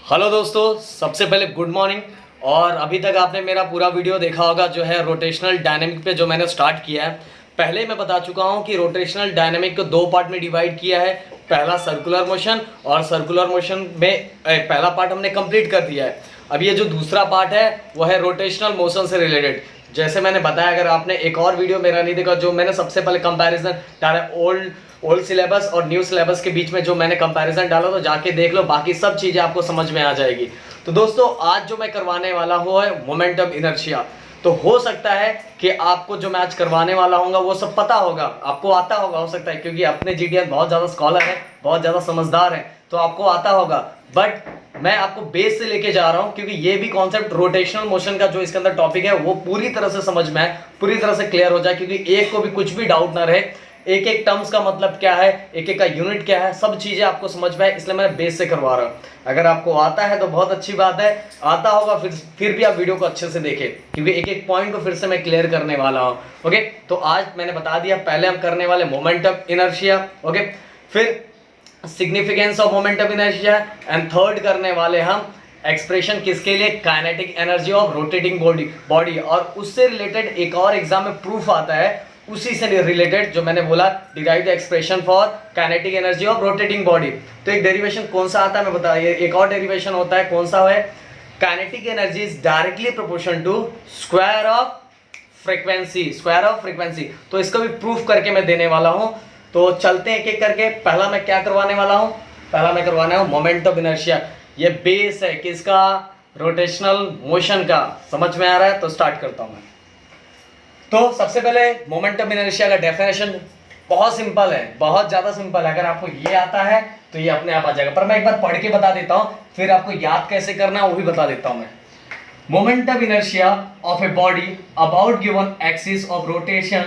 Hello दोस्तों, सबसे पहले गुड मॉर्निंग। और अभी तक आपने मेरा पूरा वीडियो देखा होगा जो है रोटेशनल डायनेमिक पे जो मैंने स्टार्ट किया है। पहले मैं बता चुका हूँ कि रोटेशनल डायनेमिक को दो पार्ट में डिवाइड किया है। पहला सर्कुलर मोशन, और सर्कुलर मोशन में पहला पार्ट हमने कंप्लीट कर दिया है। अब ये जो दूसरा पार्ट है वो है रोटेशनल मोशन से रिलेटेड। जैसे मैंने बताया, अगर आपने एक और वीडियो मेरा नहीं देखा, जो मैंने सबसे पहले कंपैरिजन डाला ओल्ड सिलेबस और न्यू सिलेबस के बीच में जो मैंने कंपैरिजन डाला, तो जाके देख लो, बाकी सब चीज़ें आपको समझ में आ जाएगी। तो दोस्तों, आज जो मैं करवाने वाला हूँ है मोमेंटम इनर्शिया। तो हो सकता है कि आपको जो मैं आज करवाने वाला हूँ वो सब पता होगा, आपको आता होगा, हो सकता है, क्योंकि अपने जीडीएन बहुत ज़्यादा स्कॉलर है, बहुत ज़्यादा समझदार है, तो आपको आता होगा। बट मैं आपको बेस से लेके जा रहा हूं, क्योंकि ये भी कॉन्सेप्ट रोटेशनल मोशन का जो इसके अंदर टॉपिक है वो पूरी तरह से समझ में आए, पूरी तरह से क्लियर हो जाए, क्योंकि एक को भी कुछ भी डाउट ना रहे। एक एक टर्म्स का मतलब क्या है, एक एक का यूनिट क्या है, सब चीजें आपको समझ में आए, इसलिए मैं बेस से करवा रहा हूं। अगर आपको आता है तो बहुत अच्छी बात है, आता होगा फिर भी आप वीडियो को अच्छे से देखें, क्योंकि एक एक पॉइंट को फिर से मैं क्लियर करने वाला हूं। ओके, तो आज मैंने बता दिया, पहले हम करने वाले मोमेंटम इनर्शिया, ओके, फिर significance of momentum inertia, and third करने वाले हम एक्सप्रेशन किसके लिए, kinetic energy of rotating body. और उससे रिलेटेड एक और एग्जाम में प्रूफ आता है, उसी से रिलेटेड जो मैंने बोला, derive the expression for kinetic energy of rotating body. तो एक डेरिवेशन कौन सा आता है मैं बता, एक और डेरिवेशन होता है, कौन सा है, kinetic energy is directly proportional to square of frequency. तो इसका भी प्रूफ करके मैं देने वाला हूं। तो चलते हैं एक एक करके। पहला मैं क्या करवाने वाला हूं, पहला मैं करवाना हूं मोमेंट ऑफ इनर्शिया। ये बेस है किसका, रोटेशनल मोशन का। समझ में आ रहा है? तो स्टार्ट करता हूं मैं। तो सबसे पहले मोमेंट ऑफ इनर्शिया का डेफिनेशन बहुत सिंपल है, बहुत ज्यादा सिंपल है। अगर आपको ये आता है तो ये अपने आप आ जाएगा, पर मैं एक बार पढ़ के बता देता हूं, फिर आपको याद कैसे करना है वो भी बता देता हूं मैं। Moment of inertia of a body about given axis of rotation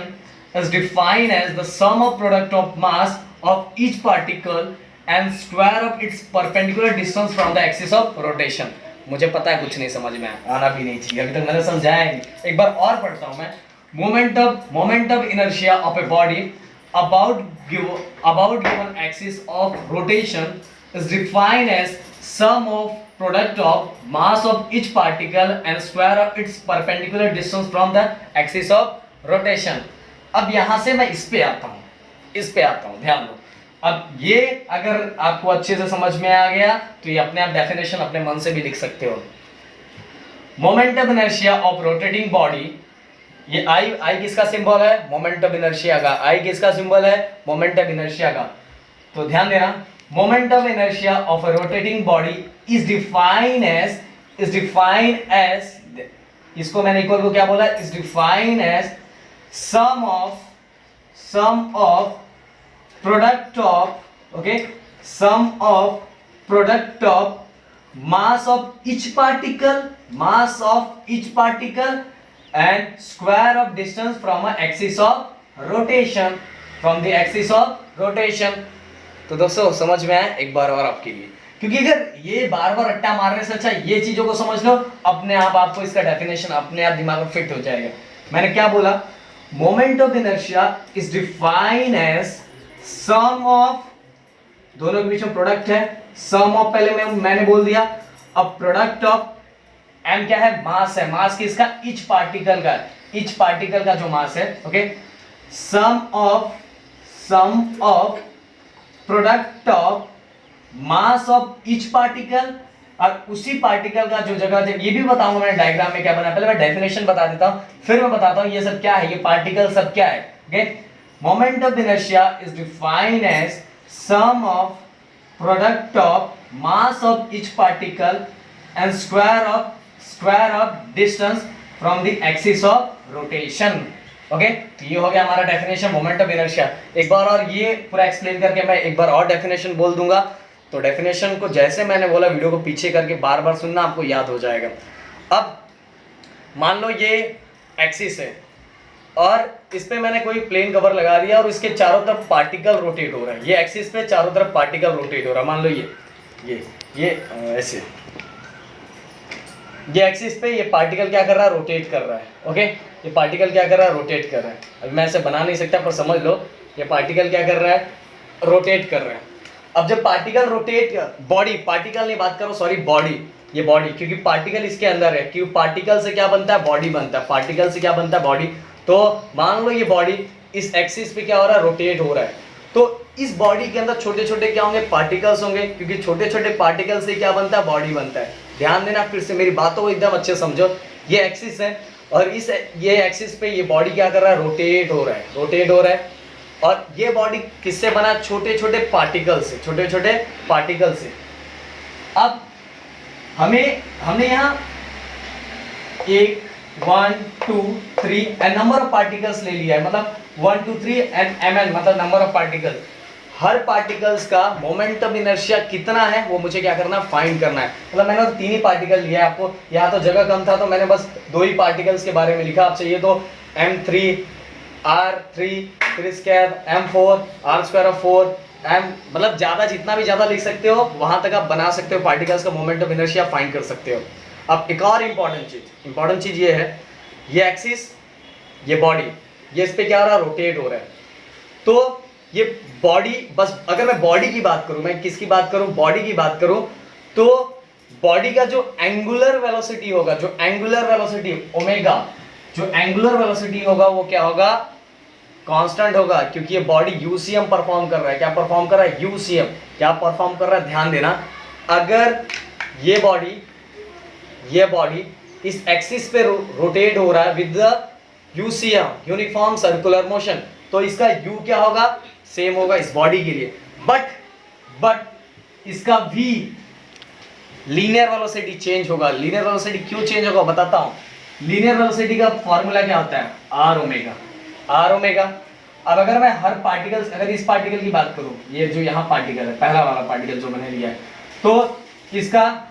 is defined as the sum of product of mass of each particle and square of its perpendicular distance from the axis of rotation। मुझे पता है कुछ नहीं समझ में आना भी नहीं चाहिए, अभी तक मैंने समझाया नहीं, एक बार और पढ़ता हूँ मैं। Moment of inertia of a body about given axis of rotation is defined as sum of product of mass of each particle and square of its perpendicular distance from the axis of rotation। अब यहां से मैं इस पे आता हूं, ध्यान दो। अब ये अगर आपको अच्छे से समझ में आ गया तो ये अपने आप डेफिनेशन अपने मन से भी लिख सकते हो। Moment of inertia of rotating body, ये आई किसका सिंबल है, मोमेंट ऑफ इनर्शिया का। आई किसका सिंबल है, मोमेंट ऑफ इनर्शिया का। तो ध्यान देना, moment of inertia of a rotating body is defined as इसको मैंने इक्वल को क्या बोला, is defined as sum of product of mass of each particle and square of distance from an axis of rotation, तो दोस्तों समझ में आया एक बार और आपके लिए, क्योंकि अगर ये बार बार रट्टा मारने से अच्छा ये चीजों को समझ लो, अपने आप आपको इसका डेफिनेशन अपने आप दिमाग में फिट हो जाएगा। मैंने क्या बोला, moment of inertia is defined as sum of, दोनों के बीच में प्रोडक्ट है, सम ऑफ पहले मैंने बोल दिया। अब प्रोडक्ट ऑफ एम क्या है, मास है, मास किसका, ईच पार्टिकल का जो मास है, okay, sum of product of mass of each particle, और उसी पार्टिकल का जो जगह, ये भी बताऊंगा मैंने डायग्राम में क्या बना, पहले मैं डेफिनेशन बता देता हूं, फिर मैं बताता हूं ये सब क्या है, ये पार्टिकल सब क्या है। Okay, moment of inertia is defined as sum of product of mass of each particle and square of distance from the axis of rotation. Okay, तो ये हो गया हमारा डेफिनेशन मोमेंट ऑफ इनर्शिया। एक बार और ये पूरा एक्सप्लेन करके मैं एक बार और डेफिनेशन बोल दूंगा, तो डेफिनेशन को जैसे मैंने बोला वीडियो को पीछे करके बार बार सुनना, आपको याद हो जाएगा। अब मान लो ये एक्सिस है और इस पे मैंने कोई प्लेन कवर लगा दिया और इसके चारों तरफ पार्टिकल रोटेट हो रहा है, ये एक्सिस पे चारों तरफ पार्टिकल रोटेट हो रहा है। मान लो ये ऐसे, ये एक्सिस पे ये पार्टिकल क्या कर रहा है, रोटेट कर रहा है। ओके, ये पार्टिकल क्या कर रहा है, रोटेट कर रहा है। अभी मैं ऐसे बना नहीं सकता, पर समझ लो, ये पार्टिकल क्या कर रहा है, रोटेट कर रहा है। अब जब पार्टिकल रोटेट, बॉडी, पार्टिकल नहीं बात करो, सॉरी बॉडी, ये बॉडी, क्योंकि पार्टिकल इसके अंदर है, क्योंकि पार्टिकल से क्या बनता है, बॉडी बनता है, पार्टिकल से क्या बनता है, बॉडी। तो मान लो ये बॉडी इस एक्सिस पे क्या हो रहा है, रोटेट हो रहा है, तो इस बॉडी के अंदर छोटे छोटे क्या होंगे, पार्टिकल्स होंगे, क्योंकि छोटे छोटे पार्टिकल से क्या बनता है, बॉडी बनता है। ध्यान देना, फिर से मेरी बातों को एकदम अच्छे समझो। ये एक्सिस है और ये एक्सिस पे ये बॉडी क्या कर रहा है, रोटेट हो रहा है, रोटेट हो रहा है। और ये बॉडी किससे बना है, छोटे छोटे पार्टिकल से, छोटे छोटे पार्टिकल से। अब हमने यहाँ 1 1 2 3 एंड नंबर ऑफ पार्टिकल्स ले लिया है, मतलब 1 2 3 एंड mn मतलब number of particle. Her particles का मोमेंट ऑफ इनर्शिया कितना है वो मुझे क्या करना है, फाइंड करना है। मतलब मैंने तो 3 ही पार्टिकल लिया है, आपको यहाँ तो जगह कम था तो मैंने बस 2 ही पार्टिकल्स के बारे में लिखा। आप चाहिए तो m3 r3 फिर square m4 r square of 4 m, मतलब ज्यादा, जितना भी ज्यादा लिख सकते हो वहां तक आप बना सकते हो, पार्टिकल्स का मोमेंट ऑफ इनर्शिया फाइंड कर सकते हो। अब एक और इंपॉर्टेंट चीज ये है, ये एक्सिस, ये बॉडी, ये इस पे क्या हो रहा है, रोटेट हो रहा है। तो ये बॉडी, बस अगर मैं बॉडी की बात करूं, मैं किसकी बात करूं, बॉडी की बात करूं, तो बॉडी का जो एंगुलर वेलोसिटी होगा, जो एंगुलर वेलोसिटी ओमेगा, जो एंगुलर वेलोसिटी होगा वो क्या होगा, कांस्टेंट होगा, क्योंकि ये बॉडी यूसीएम परफॉर्म कर रहा है। क्या परफॉर्म कर रहा है, यूसीएम। क्या परफॉर्म कर रहा है, ध्यान देना। अगर ये बॉडी इस एक्सिस पे रोटेट हो रहा है with the UCM, uniform circular motion, तो इसका यू क्या होगा, सेम होगा इस बॉडी के लिए। बट इसका v लीनियर वेलोसिटी चेंज होगा। लीनियर वेलोसिटी क्यों चेंज होगा बताता हूं। लीनियर वेलोसिटी का फॉर्मूला क्या होता है, आर ओमेगा। अब अगर मैं हर पार्टिकल, अगर इस पार्टिकल की बात करूं, ये जो यहाँ पार्टिकल है, पहला वाला पार्टिकल जो मैंने लिया है, तो इसका,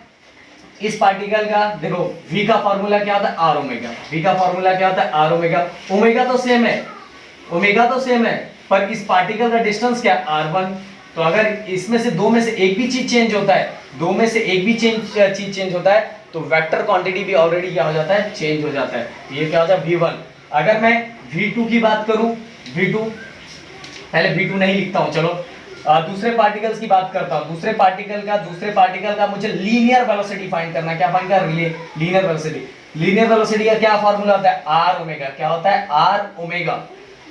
इस पार्टिकल का देखो v का फॉर्मूला क्या होता है, आर ओमेगा। v का फॉर्मूला क्या होता है, आर ओमेगा। ओमेगा तो सेम है, पर इस पार्टिकल का डिस्टेंस क्या है, r1। तो अगर इसमें से दो में से एक भी चीज चेंज होता है, चीज चेंज होता है, तो वेक्टर क्वांटिटी भी ऑलरेडी क्या हो जाता है, चेंज हो जाता है। ये क्या हो जाता है, v1। अगर मैं v2 की बात करूं, v2, पहले v2 नहीं लिखता हूं, चलो दूसरे पार्टिकल्स की बात करता हूं। दूसरे पार्टिकल का मुझे लीनियर वेलोसिटी फाइंड करना है। क्या फाइंड करना है, लीनियर वेलोसिटी का क्या फार्मूला होता है, आर ओमेगा। क्या होता है, आर ओमेगा।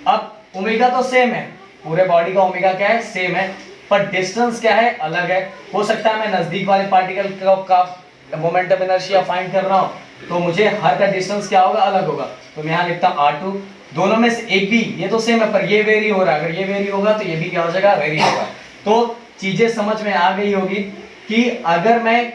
अब ओमेगा तो सेम है, पूरे बॉडी का ओमेगा क्या है, सेम है, पर डिस्टेंस क्या है, अलग है। हो सकता है मैं नजदीक वाले पार्टिकल का मोमेंट ऑफ इनर्शिया फाइंड कर रहा हूं, तो मुझे हर का डिस्टेंस क्या होगा, अलग होगा। तो मैं यहाँ लिखता हूँ r2। दोनों में से एक भी, ये तो सेम है पर ये वेरी हो रहा है, अगर ये वेरी होगा तो ये भी क्या हो जाएगा, वेरी होगा। तो चीजें समझ में आ गई होगी कि अगर मैं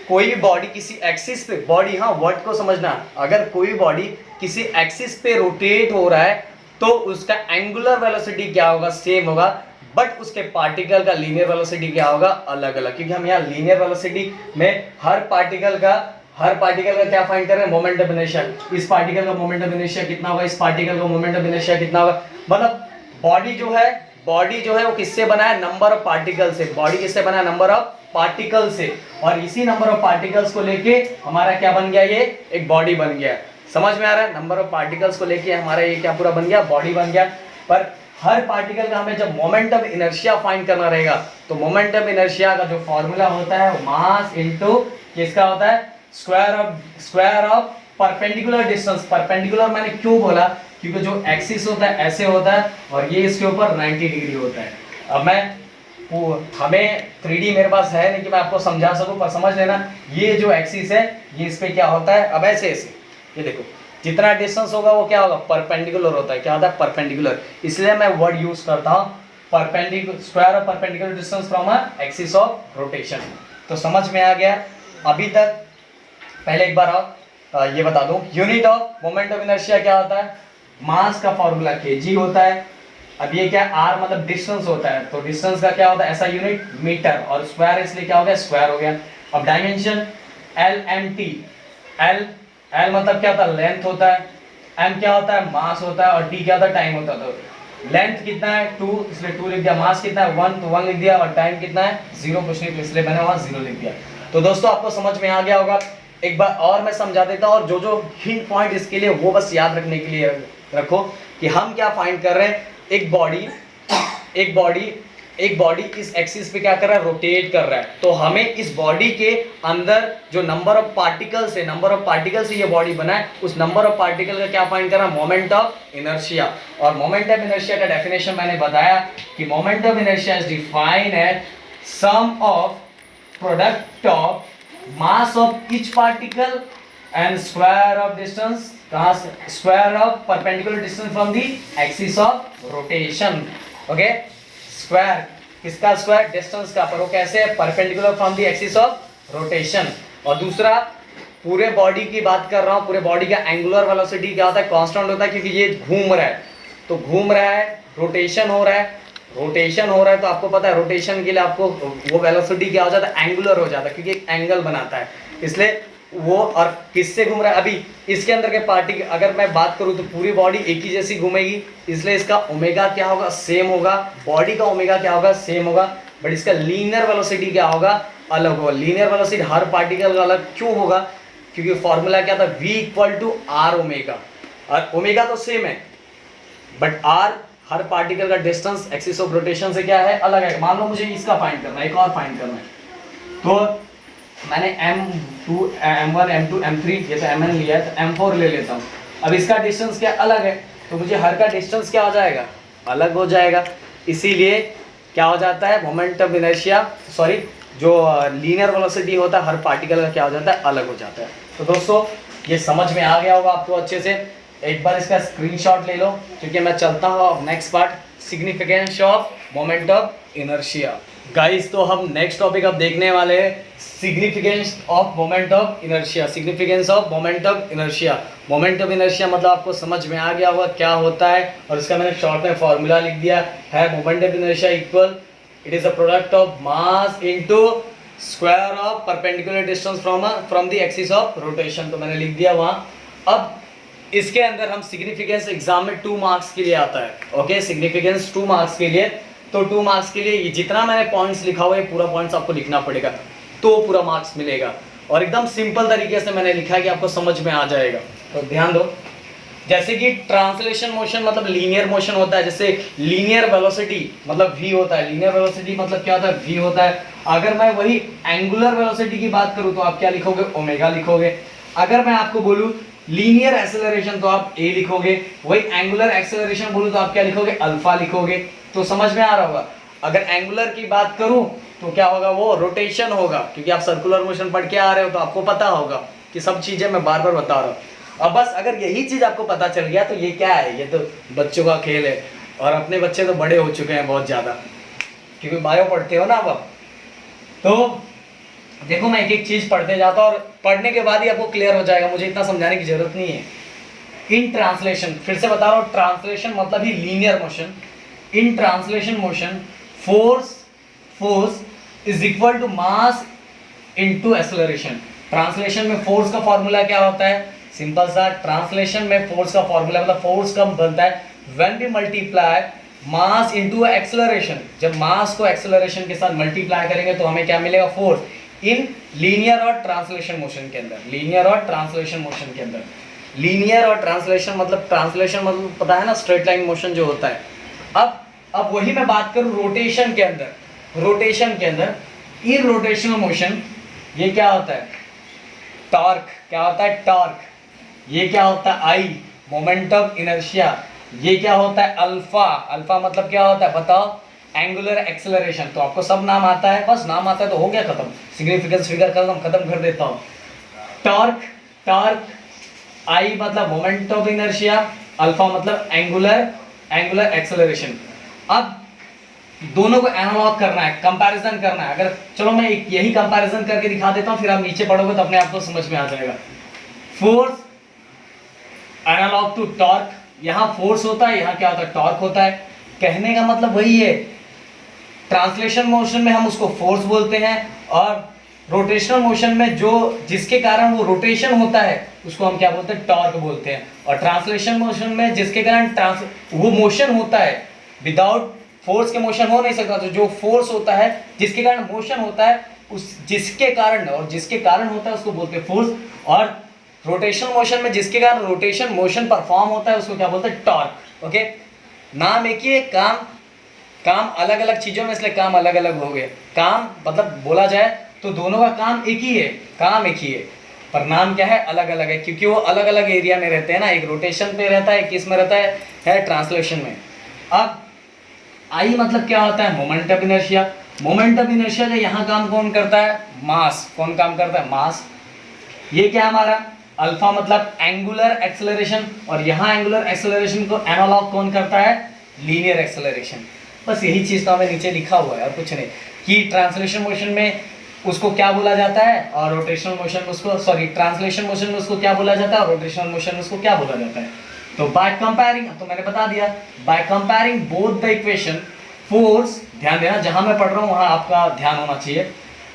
कोई भी बॉडी किसी एक्सिस पे, बॉडी, हाँ वर्ड को समझना, अगर कोई बॉडी किसी एक्सिस पे रोटेट हो रहा है तो उसका एंगुलर वेलोसिटी क्या होगा, सेम होगा, बट उसके पार्टिकल का लीनियर वेलोसिटी क्या होगा, अलग अलग। क्योंकि हम यहाँ लीनियर वेलोसिटी में हर पार्टिकल का क्या फाइंड कर रहे हैं, मोमेंट ऑफ इनर्शिया। इस पार्टिकल का मोमेंट ऑफ इनर्शिया कितना होगा, इस पार्टिकल का मोमेंट ऑफ इनर्शिया कितना होगा। मतलब बॉडी जो है वो किससे बना है, नंबर ऑफ पार्टिकल से। बॉडी किससे बना है, नंबर ऑफ पार्टिकल से, और इसी नंबर ऑफ पार्टिकल्स को लेके हमारा क्या बन गया, ये एक बॉडी बन गया। समझ में आ रहा है, नंबर ऑफ पार्टिकल्स को लेके हमारा ये क्या पूरा बन गया, बॉडी बन गया। पर हर पार्टिकल का हमें जब मोमेंट ऑफ इनर्शिया फाइंड करना रहेगा, तो मोमेंट ऑफ इनर्शिया का जो फॉर्मूला होता है वो मास इनटू किसका होता है, square of perpendicular distance. Perpendicular मैंने क्यों बोला, क्योंकि जो एक्सिस होता है ऐसे होता है और ये इसके ऊपर 90 डिग्री होता है। अब हमें 3D मेरे पास है नहीं कि मैं आपको समझा सकूं, पर समझ लेना ये जो एक्सिस है ये इस पे क्या होता है, अब ऐसे ये देखो जितना डिस्टेंस होगा वो क्या होगा, परपेंडिकुलर होता है। क्या होता है, परपेंडिकुलर। इसलिए मैं वर्ड यूज करता हूँ perpendicular, square of perpendicular distance from a axis of rotation. तो समझ में आ गया अभी तक। पहले एक बार आप ये बता दूं, unit of moment of inertia क्या होता है, मास का फॉर्मूला kg होता है। अब ये क्या, r मतलब डिस्टेंस होता है, तो डिस्टेंस का क्या होता है, ऐसा यूनिट मीटर, और स्क्वायर इसलिए क्या हो गया, स्क्वायर हो गया। अब डायमेंशन LMT, L मतलब क्या होता है, लेंथ होता है, M क्या होता है, मास होता है, और T क्या होता है, टाइम होता है। तो लेंथ कितना है 2, इसलिए 2 लिख दिया। मास कितना है 1, तो 1 लिख दिया। और टाइम कितना है 0, कुछ नहीं, तो इसलिए मैंने वहां 0 लिख दिया। तो दोस्तों आपको समझ में आ गया होगा। एक बार और मैं समझा देता हूँ, और जो हिंट पॉइंट इसके लिए वो बस याद रखने के लिए रखो कि हम क्या फाइंड कर रहे हैं। एक बॉडी एक बॉडी इस एक्सिस पे क्या कर रहा है, रोटेट कर रहा है, तो हमें इस बॉडी के अंदर जो नंबर ऑफ पार्टिकल्स है, नंबर ऑफ पार्टिकल से ये बॉडी बना है, उस नंबर ऑफ पार्टिकल का क्या फाइंड करना, मोमेंट ऑफ इनर्शिया। और मोमेंट ऑफ इनर्शिया का डेफिनेशन मैंने बताया कि moment of inertia is defined as sum of product of mass of each particle and square of distance, कहां से, square of perpendicular distance from the axis of rotation. Okay, square किसका, square distance का, पर वो कैसे है, perpendicular from the axis of rotation. और दूसरा पूरे बॉडी की बात कर रहा हूं, पूरे बॉडी का एंगुलर वेलोसिटी क्या होता है, कांस्टेंट होता है, क्योंकि ये घूम रहा है, तो घूम रहा है, रोटेशन हो रहा है, रोटेशन हो रहा है, तो आपको पता है रोटेशन के लिए आपको वो वेलोसिटी क्या हो जाता है, एंगुलर हो जाता है, क्योंकि एक एंगल बनाता है, इसलिए वो। और किससे घूम रहा है, अभी इसके अंदर के पार्टी अगर मैं बात करूं तो पूरी बॉडी एक ही जैसी घूमेगी, इसलिए इसका ओमेगा क्या होगा, सेम होगा, बॉडी का ओमेगा क्या होगा, सेम होगा, बट इसका लीनियर वेलोसिटी क्या होगा, अलग होगा। लीनियर वेलोसिटी हर पार्टिकल का अलग क्यों होगा, क्योंकि फॉर्मूला क्या था, v equal to r omega, और ओमेगा तो सेम है बट आर हर पार्टिकल का डिस्टेंस एक्सिस ऑफ रोटेशन से क्या है, अलग है। मान लो मुझे इसका फाइंड करना है, एक और फाइंड करना है, तो मैंने M2 M1 M2 M3 जैसे Mn लिया है, तो M4 ले लेता हूँ। अब इसका डिस्टेंस क्या अलग है, तो मुझे हर का डिस्टेंस क्या हो जाएगा, अलग हो जाएगा, इसीलिए क्या हो जाता है, मोमेंट ऑफ इनर्शिया, सॉरी जो लीनियर वेलोसिटी होता है हर पार्टिकल का क्या हो जाता है, अलग हो जाता है। तो दोस्तों ये समझ में आ गया होगा आपको अच्छे से, एक बार इसका स्क्रीनशॉट ले लो, क्योंकि मैं चलता हूँ अब next part, significance of moment of inertia. Guys तो हम नेक्स्ट टॉपिक अब देखने वाले हैं, significance of moment of inertia. Significance of moment of inertia, moment of inertia मतलब आपको समझ में आ गया होगा क्या होता है, और इसका मैंने शॉर्ट में फॉर्मूला लिख दिया है, moment of inertia equal, it is a product of mass into square of perpendicular distance from the axis of rotation, तो मैंने लिख दिया वहाँ। अब इसके अंदर हम सिग्निफिकेंस एग्जाम में 2 मार्क्स के लिए आता है, ओके, सिग्निफिकेंस 2 मार्क्स के लिए, तो 2 मार्क्स के लिए ये जितना मैंने पॉइंट्स लिखा हुआ है पूरा पॉइंट्स आपको लिखना पड़ेगा, तो पूरा मार्क्स मिलेगा। और एकदम सिंपल तरीके से मैंने लिखा है कि आपको समझ में आ जाएगा, तो ध्यान दो। जैसे कि ट्रांसलेशन मोशन मतलब लीनियर मोशन होता है, जैसे लीनियर वेलोसिटी मतलब v होता है, लीनियर वेलोसिटी मतलब क्या होता है, v होता है। अगर मैं वही एंगुलर वेलोसिटी की बात करूं तो आप क्या लिखोगे, ओमेगा लिखोगे। अगर मैं आपको बोलूं लीनियर एक्सेलरेशन तो आप a लिखोगे, वही एंगुलर एक्सेलरेशन बोलूं तो आप क्या लिखोगे, अल्फा लिखोगे। तो समझ में आ रहा होगा। अगर एंगुलर की बात करूं तो क्या होगा, वो रोटेशन होगा, क्योंकि आप सर्कुलर मोशन पढ़ के आ रहे हो तो आपको पता होगा कि सब चीजें मैं बार बार बता रहा हूँ। अब बस अगर यही चीज आपको पता चल गया तो ये क्या है, ये तो बच्चों का खेल है, और अपने बच्चे तो बड़े हो चुके हैं बहुत ज्यादा, क्योंकि बायो पढ़ते हो ना अब। तो देखो मैं एक एक चीज पढ़ते जाता हूँ, और पढ़ने के बाद ही आपको क्लियर हो जाएगा, मुझे इतना समझाने की जरूरत नहीं है। इन ट्रांसलेशन, फिर से बता रहा हूँ, ट्रांसलेशन मतलब ही linear motion. In translation motion force is equal to mass into acceleration. Translation में फोर्स का फॉर्मूला क्या होता है, सिंपल सा, ट्रांसलेशन में फोर्स का फॉर्मूला मतलब फोर्स कब बनता है, when we multiply mass into acceleration. जब मास को एक्सेलरेशन के साथ मल्टीप्लाई करेंगे तो हमें क्या मिलेगा, फोर्स। इन लीनियर और ट्रांसलेशन मोशन के अंदर, लीनियर और ट्रांसलेशन मोशन के अंदर, लीनियर और ट्रांसलेशन मतलब पता है ना, स्ट्रेट लाइन मोशन जो होता है। अब वही मैं बात करूं रोटेशन के अंदर, रोटेशन के अंदर इन रोटेशनल मोशन ये क्या होता है, टॉर्क। क्या होता है, टॉर्क। ये क्या होता है, आई, मोमेंट ऑफ इनर्शिया। ये क्या होता है, अल्फा। अल्फा मतलब क्या होता है बताओ, एंगुलर एक्सेलरेशन। तो आपको सब नाम आता है, बस नाम आता है तो हो गया खत्म, सिग्निफिकेंस फिगर खत्म कर देता हूँ। टॉर्क, आई मतलब मोमेंट ऑफ इनर्शिया, अल्फा मतलब एंगुलर एक्सेलरेशन। अब दोनों को एनालॉग करना है, कंपैरिजन करना है। अगर चलो मैं यही कंपैरिजन करके दिखा देता हूं, फिर आप नीचे पढ़ोगे तो अपने आप को समझ में आ जाएगा। फोर्स एनालॉग टू टॉर्क, यहां फोर्स होता है, यहां क्या होता है, टॉर्क होता है। कहने का मतलब वही है, ट्रांसलेशन मोशन में हम उसको फोर्स बोलते हैं, और रोटेशनल मोशन में जिसके कारण वो रोटेशन होता है उसको हम क्या बोलते हैं, टॉर्क बोलते हैं। और ट्रांसलेशन मोशन में जिसके कारण वो मोशन होता है, विदाउट फोर्स के मोशन हो नहीं सकता। तो जो फोर्स होता है, जिसके कारण मोशन होता है, जिसके कारण होता है उसको बोलते हैं फोर्स। और रोटेशनल मोशन में जिसके कारण रोटेशन मोशन परफॉर्म होता है उसको क्या बोलते हैं, टॉर्क। ओके, नाम एक ही है, काम काम अलग अलग चीज़ों में, इसलिए काम अलग अलग हो गए। काम मतलब बोला जाए तो दोनों का काम एक ही है, काम एक ही है, पर नाम क्या है, अलग अलग है, क्योंकि वो अलग अलग एरिया में रहते हैं ना। एक रोटेशन पे रहता है, किस में रहता है ट्रांसलेशन में। अब आई मतलब क्या होता है, moment of inertia. Moment of inertia का यहाँ काम कौन करता है, मास। कौन काम करता है, मास। ये क्या है हमारा, अल्फा मतलब एंगुलर एक्सेलरेशन, और यहाँ एंगुलर एक्सेलरेशन को एनालॉग कौन करता है, लीनियर एक्सेलरेशन। बस यही चीज़ तो हमें नीचे लिखा हुआ है और कुछ नहीं, कि ट्रांसलेशन मोशन में उसको क्या बोला जाता है और रोटेशनल मोशन में उसको, सॉरी ट्रांसलेशन मोशन में उसको क्या बोला जाता है और रोटेशनल मोशन में उसको क्या बोला जाता है। तो बाय कंपेयरिंग, तो मैंने बता दिया, bye comparing both the equation, force, ध्यान देना जहां मैं पढ़ रहा हूं वहां आपका ध्यान होना चाहिए,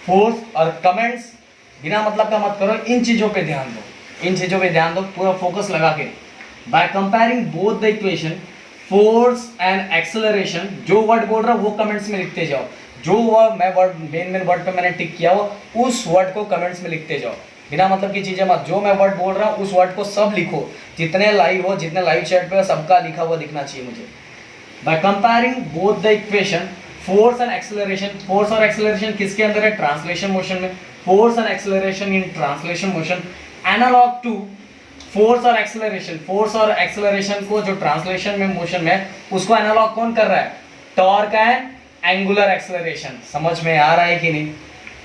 फोर्स और कमेंट्स बिना मतलब का मत करो, इन चीजों पे ध्यान दो, इन चीजों पे ध्यान दो, पूरा फोकस लगा के। Bye comparing both the equation force and acceleration, जो वर्ड बोल रहा हूं वो कमेंट्स में लिखते जाओ, जो मैं वर्ड मेन वर्ड पे मैंने टिक किया हो उस वर्ड को कमेंट्स में लिखते जाओ, बिना मतलब की चीजें मत, जो मैं वर्ड बोल रहा हूँ उस वर्ड को सब लिखो, जितने लाइव हो, जितने लाइव चैट पे सबका लिखा हुआ दिखना चाहिए मुझे। By comparing both the equation force and acceleration, force और एक्सेलरेशन किसके अंदर है, ट्रांसलेशन मोशन में, force and acceleration in translation motion analogue to force और एक्सेलरेशन, फोर्स और एक्सेलरेशन को जो ट्रांसलेशन में मोशन में उसको एनालॉग कौन कर रहा है, टॉर्क एंड एंगुलर एक्सेलरेशन। समझ में आ रहा है कि नहीं।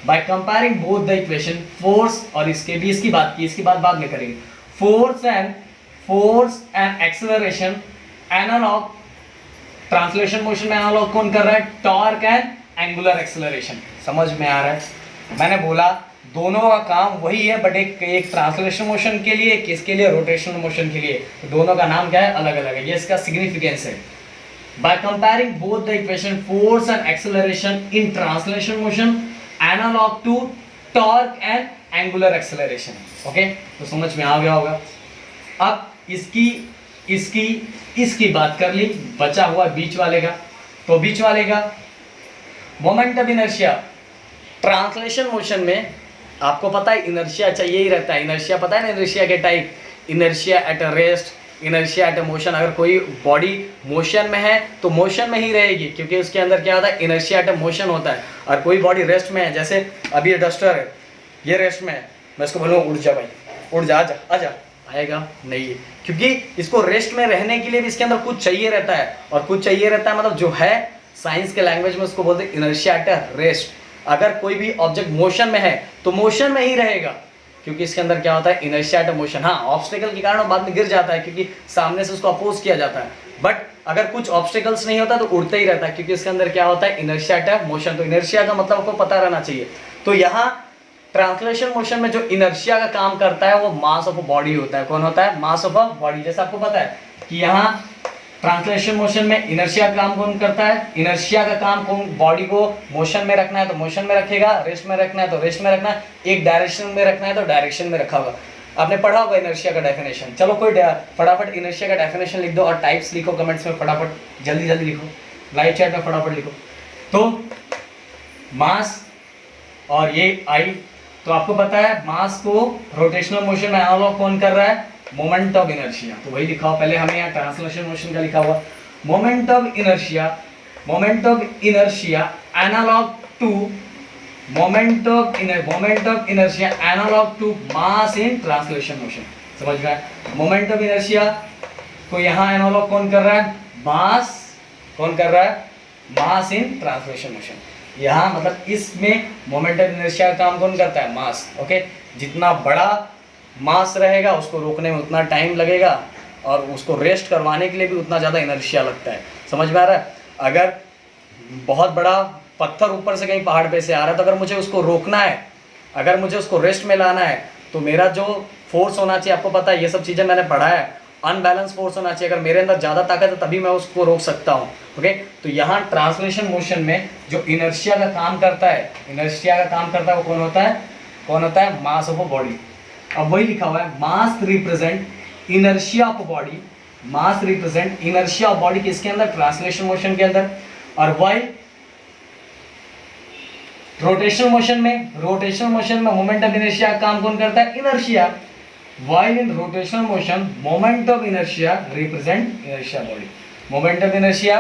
Bye comparing both the equation force, और इसके भी इसकी बात की, इसकी बात बाद में करेंगे, force and acceleration analogue, translation motion में एनालॉग कौन कर रहा है, टॉर्क एंड एंगुलर एक्सेलरेशन। समझ में आ रहा है, मैंने बोला दोनों का काम वही है, बट एक ट्रांसलेशन मोशन के लिए, किसके लिए, रोटेशनल मोशन के लिए, तो दोनों का नाम क्या है, अलग अलग है, ये इसका सिग्निफिकेंस है। By comparing both the equation force and acceleration in translation motion analog to torque and angular acceleration, okay? तो समझ में आ गया होगा। अब इसकी बात कर ली, बचा हुआ बीच वाले का, तो बीच वाले का moment of inertia. Translation motion में आपको पता है इनर्शिया चाहिए ही रहता है, इनर्शिया पता है ना, इनर्शिया के type, inertia at a rest, inertia at motion. अगर कोई बॉडी मोशन में है तो मोशन में ही रहेगी, क्योंकि उसके अंदर क्या होता है, इनर्शिया एट मोशन होता है। और कोई बॉडी रेस्ट में है, जैसे अभी ये डस्टर है, ये रेस्ट में है, मैं इसको बोलूँगा उड़ जा भाई, उड़ जा, आजा आजा, आएगा नहीं है, क्योंकि इसको रेस्ट में रहने के लिए भी इसके अंदर कुछ चाहिए रहता है, और कुछ चाहिए रहता है मतलब जो है साइंस के लैंग्वेज में उसको बोलते हैं इनर्शिया एट रेस्ट। अगर कोई भी ऑब्जेक्ट मोशन में है तो मोशन में ही रहेगा, क्योंकि इसके अंदर क्या होता है, इनर्शिया एट मोशन। हाँ, ऑब्स्टेकल के कारण बाद में गिर जाता है, क्योंकि सामने से उसको अपोज किया जाता है, बट अगर कुछ ऑब्स्टेकल्स नहीं होता तो उड़ते ही रहता है, क्योंकि इसके अंदर क्या होता है, इनर्शिया एट मोशन। तो इनर्शिया का मतलब आपको पता रहना चाहिए। तो यहाँ ट्रांसलेशन मोशन में जो इनर्शिया का काम करता है वो मास ऑफ अ बॉडी होता है। कौन होता है, मास ऑफ अ बॉडी। जैसे आपको पता है कि यहाँ ट्रांसलेशन मोशन में इनर्शिया का काम कौन करता है, इनर्शिया का काम कौन, बॉडी को मोशन में रखना है तो मोशन में रखेगा, रेस्ट में रखना है तो रेस्ट में रखना है, एक डायरेक्शन में रखना है तो डायरेक्शन में रखा होगा। आपने पढ़ा होगा इनर्शिया का डेफिनेशन। चलो कोई फटाफट इनर्शिया का डेफिनेशन लिख दो और टाइप्स लिखो कमेंट्स में, फटाफट जल्दी जल्दी लिखो, लाइव चैट में फटाफट लिखो। तो मास और ये आई, तो आपको पता है मास को रोटेशनल मोशन में एनालॉग कौन कर रहा है, मोमेंट ऑफ इनर्शिया। तो वही लिखा हो, पहले हमें यहाँ ट्रांसलेशन मोशन का लिखा हुआ moment of inertia, moment of inertia analogue to moment of inertia analogue to mass in translation motion. समझ गए, मोमेंट ऑफ इनर्शिया को यहाँ एनालॉग कौन कर रहा है, मास। कौन कर रहा है, मास इन ट्रांसलेशन मोशन। यहाँ मतलब इसमें मोमेंट ऑफ इनर्शिया का काम कौन करता है, मास। ओके, जितना बड़ा मास रहेगा उसको रोकने में उतना टाइम लगेगा, और उसको रेस्ट करवाने के लिए भी उतना ज़्यादा इनर्शिया लगता है। समझ में आ रहा है। अगर बहुत बड़ा पत्थर ऊपर से कहीं पहाड़ पे से आ रहा है, तो अगर मुझे उसको रोकना है, अगर मुझे उसको रेस्ट में लाना है, तो मेरा जो फोर्स होना चाहिए, आपको पता है ये सब चीज़ें मैंने पढ़ा है, अनबैलेंस फोर्स होना चाहिए। अगर मेरे अंदर ज़्यादा ताकत है तभी मैं उसको रोक सकता हूँ। ओके, तो यहाँ ट्रांसलेशन मोशन में जो इनर्शिया का काम करता है, इनर्शिया का काम करता है वो कौन होता है, कौन होता है, मास ऑफ अ बॉडी। अब वही लिखा हुआ है, mass represent inertia of body, mass represent inertia of body किसके अंदर, ट्रांसलेशन मोशन के अंदर। और वाई रोटेशनल मोशन में मोमेंट ऑफ इनर्शिया काम कौन करता है, inertia. while in rotational motion moment of inertia represent inertia body, moment of inertia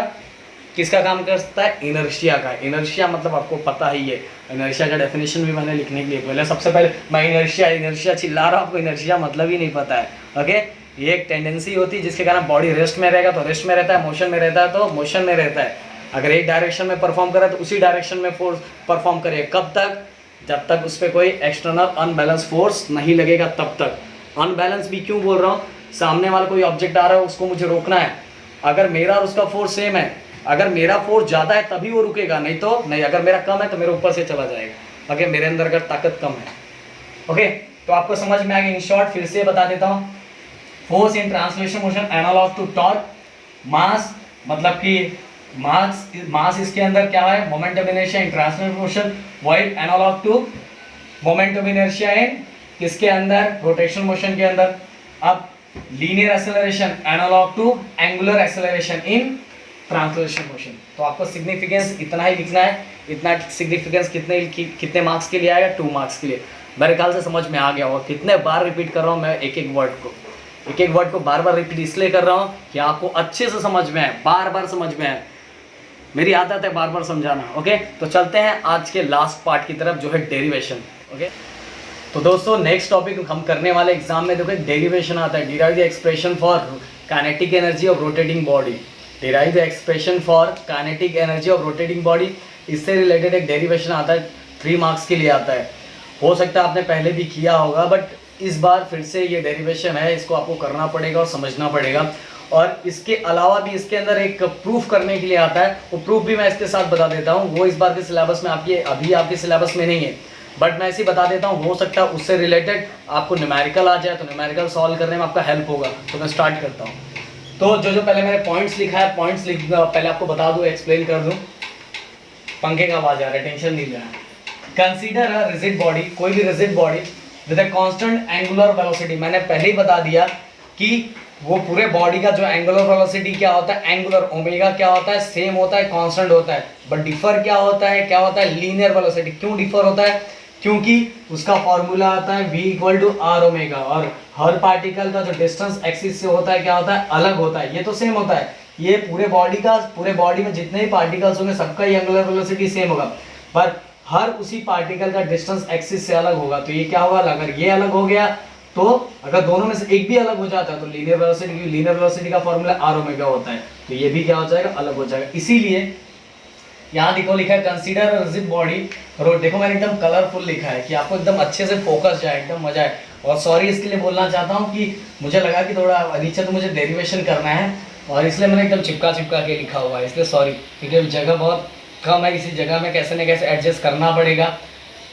किसका काम करता है? इनर्शिया का। इनर्शिया मतलब आपको पता ही है, इनर्शिया का डेफिनेशन भी मैंने लिखने के लिए पहले सबसे पहले मैं इनर्शिया चिल्ला रहा हूँ, आपको इनर्शिया मतलब ही नहीं पता है। ओके, ये एक टेंडेंसी होती है जिसके कारण बॉडी रेस्ट में रहेगा तो रेस्ट में रहता है, मोशन में रहता है तो मोशन में रहता है। अगर एक डायरेक्शन में परफॉर्म करे तो उसी डायरेक्शन में फोर्स परफॉर्म करे। कब तक? जब तक उस पर कोई एक्सटर्नल अनबैलेंस फोर्स नहीं लगेगा तब तक। अनबैलेंस भी क्यों बोल रहा हूँ? सामने वाला कोई ऑब्जेक्ट आ रहा है, उसको मुझे रोकना है, अगर मेरा और उसका फोर्स सेम है, अगर मेरा फोर्स ज़्यादा है तभी वो रुकेगा, नहीं तो नहीं। अगर मेरा कम है तो मेरे ऊपर से चला जाएगा। ओके, मेरे अंदर अगर ताकत कम है। ओके, तो आपको समझ में आ गया। इन शॉर्ट फिर से बता देता हूँ, force in translation motion analogue to torque. Mass मतलब कि मास इसके अंदर क्या है? Moment of inertia in translation motion, while analogue to moment of inertia in किसके अंदर? रोटेशनल मोशन के अंदर। अब linear acceleration analogue to angular acceleration in translation motion. तो आपको सिग्निफिकेंस इतना ही लिखना है। इतना सिग्निफिकेंस कितने मार्क्स के लिए आएगा? 2 मार्क्स के लिए। मेरे ख्याल से समझ में आ गया होगा। कितने बार रिपीट कर रहा हूँ मैं एक एक वर्ड को बार बार रिपीट इसलिए कर रहा हूँ कि आपको अच्छे से समझ में आए, बार बार समझ में आए। मेरी आदत है बार बार समझाना। ओके, तो चलते हैं आज के लास्ट पार्ट की तरफ, जो है डेरिवेशन। ओके, तो दोस्तों नेक्स्ट टॉपिक हम करने वाले एग्जाम में देखो डेरिवेशन आता है। Derive the expression for kinetic energy of rotating body. Derive the expression for kinetic energy of rotating body, इससे रिलेटेड एक डेरिवेशन आता है, 3 मार्क्स के लिए आता है। हो सकता है आपने पहले भी किया होगा, बट इस बार फिर से ये डेरिवेशन है, इसको आपको करना पड़ेगा और समझना पड़ेगा। और इसके अलावा भी इसके अंदर एक प्रूफ करने के लिए आता है, वो प्रूफ भी मैं इसके साथ बता देता हूँ। वो इस बार के सिलेबस में अभी आपके सिलेबस में नहीं है, बट मैं ऐसे बता देता हूँ। हो सकता है उससे रिलेटेड आपको न्यूमेरिकल आ जाए, तो न्यूमेरिकल सॉल्व करने में आपका हेल्प होगा। तो मैं स्टार्ट करता हूँ। तो जो पहले मैंने पॉइंट्स लिखा है, पहले आपको बता दूँ, एक्सप्लेन कर दूँ। पंखे का आवाज आ रहा है, टेंशन नहीं लेना। कंसीडर अ रिजिड बॉडी, कोई भी rigid body with a constant angular velocity. मैंने पहले ही बता दिया कि वो पूरे बॉडी का जो एंगुलर वेलोसिटी क्या होता है, एंगुलर ओमेगा क्या होता है, सेम होता है, कांस्टेंट होता है। बट डिफर क्या होता है लीनियर वेलोसिटी। क्यों डिफर होता है? क्योंकि उसका फॉर्मूला आता है v = r ओमेगा, और हर पार्टिकल का जो डिस्टेंस एक्सिस से होता है क्या होता है? अलग होता है। ये तो सेम होता है, ये पूरे बॉडी में जितने भी पार्टिकल्स होंगे सबका ही एंगुलर वेलोसिटी सेम होगा, पर हर उसी पार्टिकल का डिस्टेंस एक्सिस से अलग होगा। तो ये क्या होगा? अगर ये अलग हो गया तो अगर दोनों में से एक भी अलग हो जाता है तो लीनियर वेलोसिटी का फॉर्मूला r ओमेगा होता है, तो ये भी क्या हो जाएगा? अलग हो जाएगा। इसीलिए यहाँ देखो लिखा है कंसीडर रिजिड बॉडी रोड। देखो मैंने एकदम कलरफुल लिखा है कि आपको एकदम अच्छे से फोकस जाए, एकदम मजा आए। और सॉरी इसके लिए बोलना चाहता हूँ कि मुझे लगा कि थोड़ा नीचे तो मुझे डेरिवेशन करना है, और इसलिए मैंने एकदम चिपका के लिखा हुआ है, इसलिए सॉरी। क्योंकि जगह बहुत कम है, इसी जगह में कैसे न कैसे एडजस्ट करना पड़ेगा।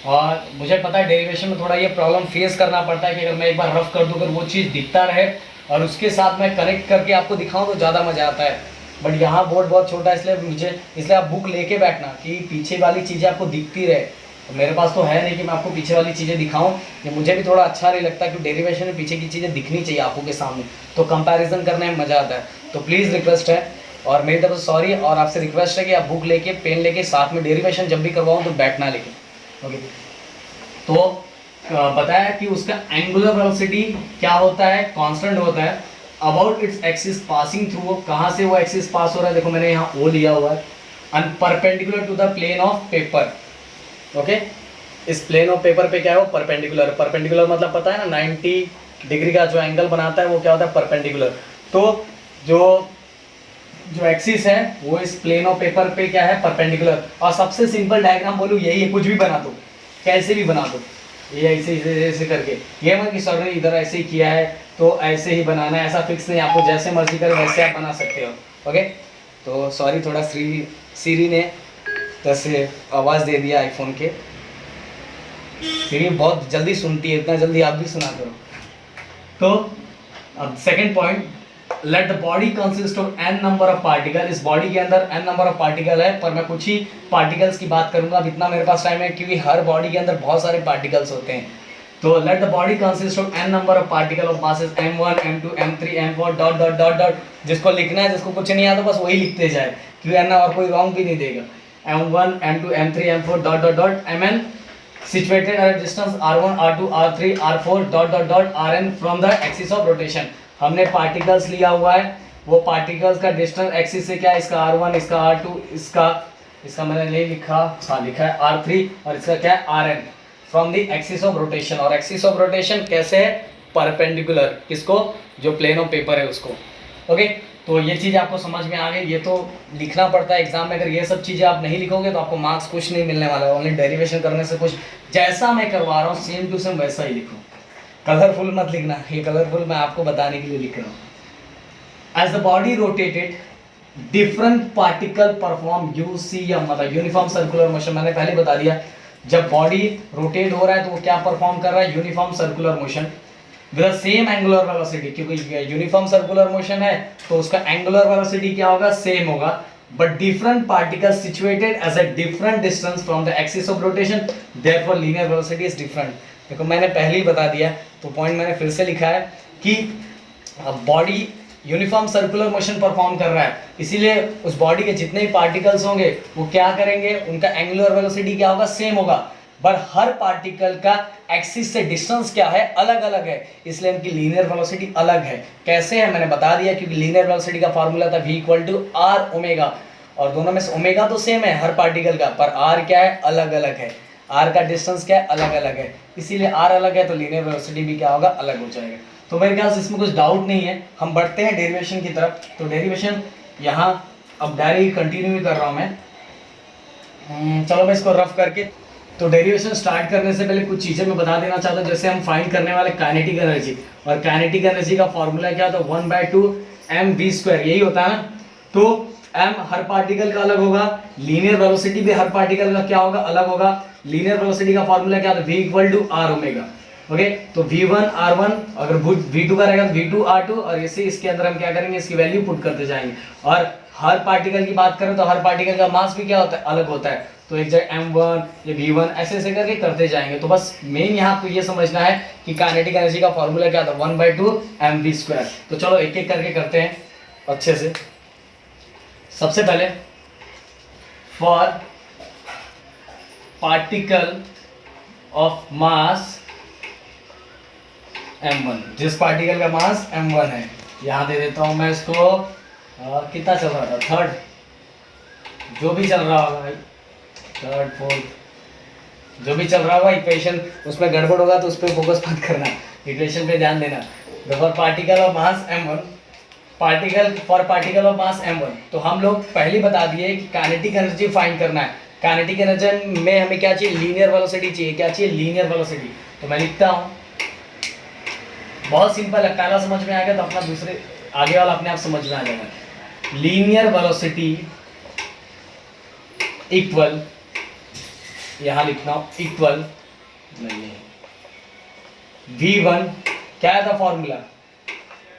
और मुझे पता है डेरिवेशन में थोड़ा ये प्रॉब्लम फेस करना पड़ता है कि अगर मैं एक बार रफ कर दूँ, अगर वो चीज़ दिखता रहे और उसके साथ मैं कनेक्ट करके आपको दिखाऊँ तो ज़्यादा मज़ा आता है। बट यहाँ बोर्ड बहुत छोटा है, इसलिए आप बुक लेके बैठना कि पीछे वाली चीज़ें आपको दिखती रहे। तो मेरे पास तो है नहीं कि मैं आपको पीछे वाली चीज़ें दिखाऊं, कि मुझे भी थोड़ा अच्छा नहीं लगता कि डेरिवेशन में पीछे की चीज़ें दिखनी चाहिए आंखों के सामने, तो कंपैरिजन करने में मज़ा आता है। तो प्लीज़ रिक्वेस्ट है, और मेरी तरफ से सॉरी, और आपसे रिक्वेस्ट है कि आप बुक लेके पेन लेके साथ में डेरिवेशन जब भी करवाऊँ तो बैठना लेके। ओके, तो बताया कि उसका एंगुलर वेलोसिटी क्या होता है? कांस्टेंट होता है। About its axis passing through, कहाँ से वो एक्सिस पास हो रहा है? देखो मैंने यहाँ ओ लिया हुआ है, and perpendicular to the plane of paper. Okay, इस प्लेन ऑफ पेपर पे क्या है? वो परपेंडिकुलर। परपेंडिकुलर मतलब पता है ना, 90 डिग्री का जो एंगल बनाता है वो क्या होता है? परपेंडिकुलर। तो जो एक्सिस है वो इस प्लेन ऑफ पेपर पे क्या है? परपेंडिकुलर। और सबसे सिंपल डायग्राम बोलूँ यही है, कुछ भी बना दो, कैसे भी बना दो, ये ऐसे करके, ये मत कि सर ने इधर ऐसे ही किया है तो ऐसे ही बनाना है, ऐसा फिक्स नहीं, आपको जैसे मर्जी करे वैसे आप बना सकते हो। ओके, तो सॉरी थोड़ा सीरी ने जैसे आवाज़ दे दिया आईफोन के। सीरी बहुत जल्दी सुनती है, इतना जल्दी आप भी सुना करो। तो अब second point, let the body consist of n number of particle. इस बॉडी के अंदर n नंबर ऑफ पार्टिकल है, पर मैं कुछ ही पार्टिकल्स की बात करूंगा। अब इतना मेरे पास टाइम है क्योंकि हर बॉडी के अंदर बहुत सारे पार्टिकल्स होते हैं। तो let the body consist of n number of particle of masses m1 m2 m3 m4 dot dot dot dot. जिसको लिखना है, जिसको कुछ नहीं आता बस वही लिखते जाए, क्योंकि n और कोई रॉन्ग भी नहीं देगा। m1 m2 m3 m4 dot dot dot mn situated at a distance r1 r2 r3 r4 dot dot dot rn from the axis of rotation। हमने पार्टिकल्स लिया हुआ है वो पार्टिकल्स का डिस्टेंस एक्सिस से क्या है, इसका r1, इसका r2, इसका मैंने नहीं लिखा, हाँ लिखा है r3 और इसका क्या है rn from the axis of rotation. और एक्सिस ऑफ रोटेशन कैसे है, परपेंडिकुलर, किसको, जो प्लेन ऑफ पेपर है उसको। ओके, तो ये चीज़ आपको समझ में आ गई। ये तो लिखना पड़ता है एग्जाम में, अगर ये सब चीज़ें आप नहीं लिखोगे तो आपको मार्क्स कुछ नहीं मिलने वाला है। ओनली डेरिवेशन करने से कुछ, जैसा मैं करवा रहा हूँ सेम टू सेम वैसा ही लिखो, कलरफुल मत लिखना। ये कलरफुल मैं आपको बताने के लिए लिख रहा हूँ। As the body rotated different particle perform मतलब यूनिफॉर्म सर्कुलर मोशन। मैंने पहले बता दिया, जब बॉडी रोटेट हो रहा है तो वो क्या परफॉर्म कर रहा है, uniform circular motion with same angular velocity. क्योंकि यूनिफॉर्म सर्कुलर मोशन है तो उसका एंगुलर वेलोसिटी क्या होगा, सेम होगा, but different particles situated as a different distance from the axis of rotation, therefore linear velocity is different. देखो मैंने पहले ही बता दिया, तो पॉइंट मैंने फिर से लिखा है कि body uniform circular motion perform कर रहा है, इसीलिए उस बॉडी के जितने भी पार्टिकल्स होंगे वो क्या करेंगे, उनका एंगुलर वेलोसिटी क्या होगा, सेम होगा, पर हर पार्टिकल का एक्सिस से डिस्टेंस क्या है, अलग अलग है, इसलिए उनकी लीनियर वेलोसिटी अलग है। कैसे है मैंने बता दिया, क्योंकि लीनियर वेलोसिटी का फॉर्मूला था v = r ओमेगा, और दोनों में से ओमेगा तो सेम है हर पार्टिकल का, पर r क्या है, अलग अलग है, r का डिस्टेंस क्या है, अलग अलग है, इसीलिए r अलग है तो लीनियर वेलोसिटी भी क्या होगा, अलग हो जाएगा। तो मेरे ख्याल से इसमें कुछ डाउट नहीं है, हम बढ़ते हैं डेरिवेशन की तरफ। तो डेरिवेशन यहाँ अब डायरेक्ट कंटिन्यू ही कर रहा हूँ मैं। चलो मैं इसको रफ करके, तो डेरिवेशन स्टार्ट करने से पहले कुछ चीज़ें मैं बता देना चाहता हूँ। जैसे हम फाइंड करने वाले काइनेटिक एनर्जी, और काइनेटिक एनर्जी का फॉर्मूला क्या होता है, 1/2 mv², यही होता है ना। तो m हर पार्टिकल का अलग होगा, लीनियर वेलोसिटी भी हर पार्टिकल का क्या होगा, अलग होगा। लीनियर वेलोसिटी का फॉर्मूला क्या होता है, v = r ओमेगा। ओके, तो v1 r1, अगर v2 का रहेगा तो v2 r2, और इसे इसके अंदर हम क्या करेंगे, इसकी वैल्यू पुट करते जाएंगे। और हर पार्टिकल की बात करें तो हर पार्टिकल का मास भी क्या होता है, अलग होता है, तो एक जगह m1 या v1 ऐसे ऐसे करके करते जाएंगे। तो बस मेन यहाँ तो ये समझना है कि काइनेटिक एनर्जी का फॉर्मूला क्या था, 1/2 mv²। तो चलो एक एक करके करते हैं अच्छे से। सबसे पहले for particle of mass m1, जिस पार्टिकल का मास m1 है, यहाँ दे देता हूँ मैं इसको, कितना चल रहा था, थर्ड, जो भी चल रहा होगा भाई, थर्ड फोर्थ जो भी चल रहा होगा इक्वेशन, उसमें गड़बड़ होगा तो उस पर फोकस मत करना, इक्वेशन पे ध्यान देना। For particle of mass m1, for particle of mass m1, तो हम लोग पहले बता दिए कि काइनेटिक एनर्जी फाइंड करना है। काइनेटिक एनर्जी में हमें क्या चाहिए, लीनियर वेलोसिटी चाहिए। क्या चाहिए, लीनियर वेलोसिटी। तो मैं लिखता हूँ, बहुत सिंपल है, पहला समझ में आ गया तो अपना दूसरे आगे वाला अपने आप समझ में आ जाएगा। लीनियर वेलोसिटी इक्वल, यहां लिखना इक्वल नहीं, v1 क्या था formula,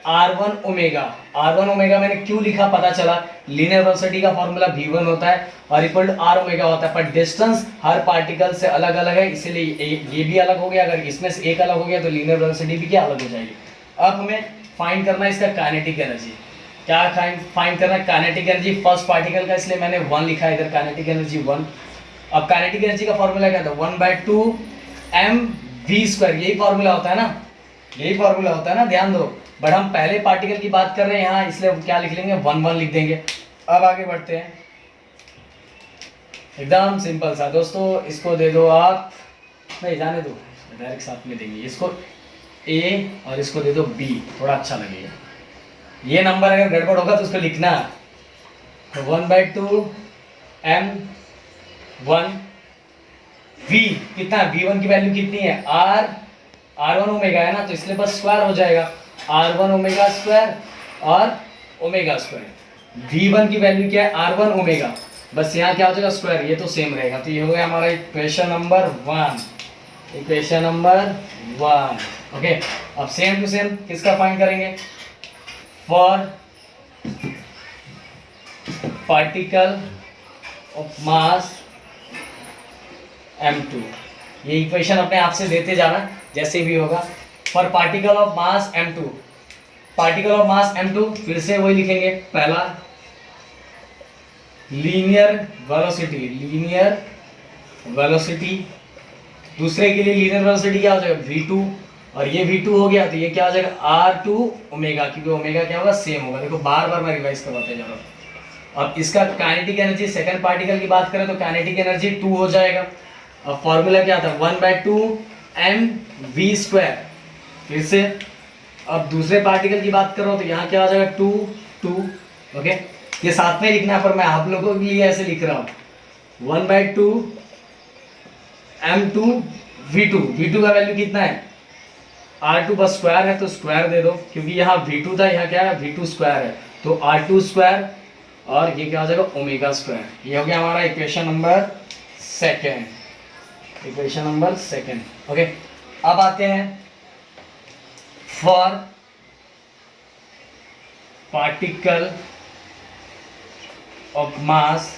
r1 omega. r1 omega मैंने क्यों लिखा, पता चला लीनियर वेलोसिटी का फॉर्मूला v1 होता है और इक्वल टू r ओमेगा होता है, पर डिस्टेंस हर पार्टिकल से अलग अलग है, इसीलिए ये भी अलग हो गया। अगर इसमें से एक अलग हो गया तो लीनियर वेलोसिटी भी क्या अलग हो जाएगी। अब हमें फाइंड करना है इसका काइनेटिक एनर्जी। क्या फाइंड करना है, काइनेटिक एनर्जी फर्स्ट पार्टिकल का, इसलिए मैंने 1 लिखा है इधर, काइनेटिक एनर्जी 1। अब काइनेटिक एनर्जी का फॉर्मूला क्या था, 1/2 mv², यही फॉर्मूला होता है ना, यही फॉर्मूला होता है ना, ध्यान दो। बट हम पहले पार्टिकल की बात कर रहे हैं यहाँ, इसलिए क्या लिख लेंगे, 1 लिख देंगे। अब आगे बढ़ते हैं, एकदम सिंपल सा दोस्तों, इसको दे दो आप, नहीं जाने दो, डायरेक्ट साथ में देंगे, इसको a और इसको दे दो b, थोड़ा अच्छा लगेगा। ये नंबर अगर गड़बड़ होगा तो उसको लिखना 1/2 m1 v, कितना, v1 की वैल्यू कितनी है, r1 ओमेगा है ना, तो इसलिए बस स्क्वायर हो जाएगा, r1 ओमेगा स्क्वायर और ओमेगा स्क्वायर। v1 की वैल्यू क्या है, r1 ओमेगा, बस यहाँ क्या हो जाएगा, स्क्वायर, ये तो सेम रहेगा। तो ये हो गया हमारा equation number 1, equation number 1। Okay, अब सेम टू सेम किसका फाइंड करेंगे, for particle of mass m2, ये इक्वेशन अपने आप से देते जाना जैसे भी होगा। For particle of mass m2, particle of mass m2 फिर से वही लिखेंगे, पहला लीनियर वेलोसिटी, लीनियर वेलोसिटी, दूसरे के लिए लीनियर वेलोसिटी क्या हो जाएगा, v2, और ये V2 हो गया, तो ये क्या हो जाएगा R2 ओमेगा, क्योंकि ओमेगा क्या होगा सेम होगा। देखो बार बार मैं रिवाइज करवाते जा रहा हूँ। अब इसका काइनेटिक एनर्जी सेकंड पार्टिकल की बात करें तो काइनेटिक एनर्जी 2 हो जाएगा। अब फॉर्मूला क्या था 1/2 mv²। फिर से अब दूसरे पार्टिकल की बात करो तो यहाँ क्या हो जाएगा 2 2। ओके, ये साथ में लिखना है पर मैं आप लोगों के लिए ऐसे लिख रहा हूँ 1/2 m2 v2। v2 का वैल्यू कितना है R2 बस स्क्वायर है तो स्क्वायर दे दो, क्योंकि यहाँ V2 था, यहाँ क्या है V2 स्क्वायर है, तो R2 स्क्वायर और ये क्या हो जाएगा ओमेगा स्क्वायर। ये हो गया हमारा equation number second, equation number second. Okay, अब आते हैं फॉर पार्टिकल ऑफ मास।